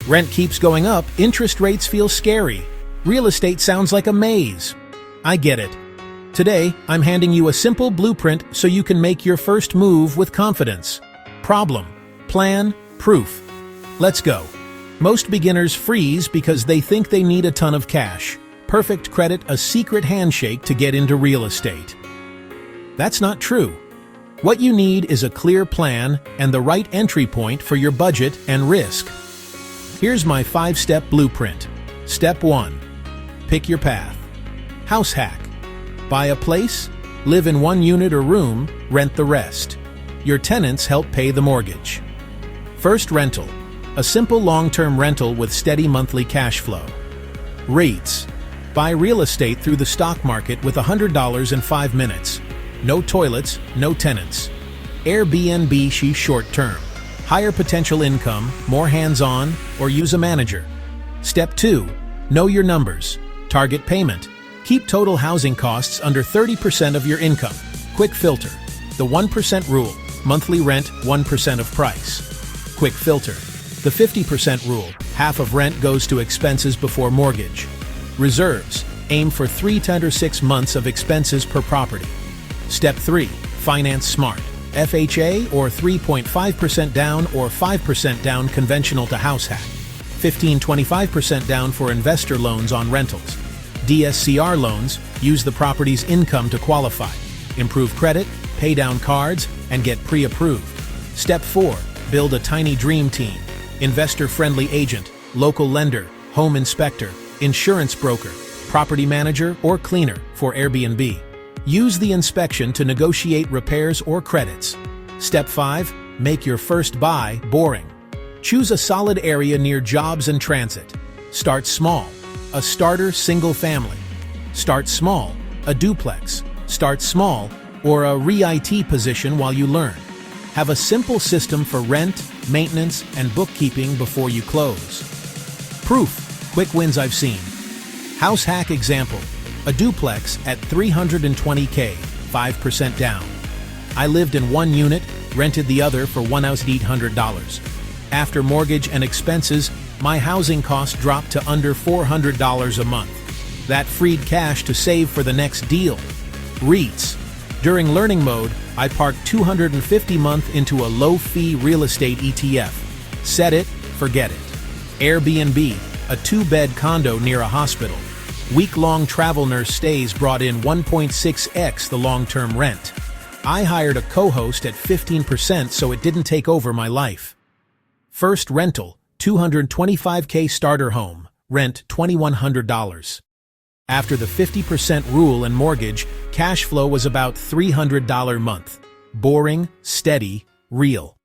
Rent keeps going up, interest rates feel scary. Real estate sounds like a maze. I get it. Today, I'm handing you a simple blueprint so you can make your first move with confidence. Problem, plan, proof. Let's go. Most beginners freeze because they think they need a ton of cash. Perfect credit, a secret handshake to get into real estate. That's not true. What you need is a clear plan and the right entry point for your budget and risk. Here's my 5-step blueprint. Step 1. Pick your path. House hack. Buy a place, live in one unit or room, rent the rest. Your tenants help pay the mortgage. First rental. A simple long-term rental with steady monthly cash flow. REITs. Buy real estate through the stock market with $100 in 5 minutes. No toilets, no tenants. Airbnb, short-term. Higher potential income, more hands-on, or use a manager. Step 2. Know your numbers. Target payment. Keep total housing costs under 30% of your income. Quick filter. The 1% rule. Monthly rent, 1% of price. Quick filter. The 50% rule. Half of rent goes to expenses before mortgage. Reserves. Aim for 3 to 6 months of expenses per property. Step 3. Finance smart. FHA or 3.5% down or 5% down conventional to house hack. 15-25% down for investor loans on rentals. DSCR loans, use the property's income to qualify. Improve credit, pay down cards, and get pre-approved. Step 4. Build a tiny dream team. Investor-friendly agent, local lender, home inspector, insurance broker, property manager, or cleaner for Airbnb. Use the inspection to negotiate repairs or credits. Step 5. Make your first buy boring. Choose a solid area near jobs and transit. Start small. A starter single family. Start small. A duplex. Start small, or a REIT position while you learn. Have a simple system for rent, maintenance, and bookkeeping before you close. Proof. Quick wins I've seen. House hack example. A duplex at $320K, 5% down. I lived in one unit, rented the other for $1,800. After mortgage and expenses, my housing cost dropped to under $400 a month. That freed cash to save for the next deal. REITs. During learning mode, I parked $250 a month into a low-fee real estate ETF. Set it, forget it. Airbnb, a 2-bed condo near a hospital. Week-long travel nurse stays brought in 1.6x the long-term rent. I hired a co-host at 15% so it didn't take over my life. First rental, $225K starter home, rent $2,100. After the 50% rule and mortgage, cash flow was about $300 a month. Boring, steady, real.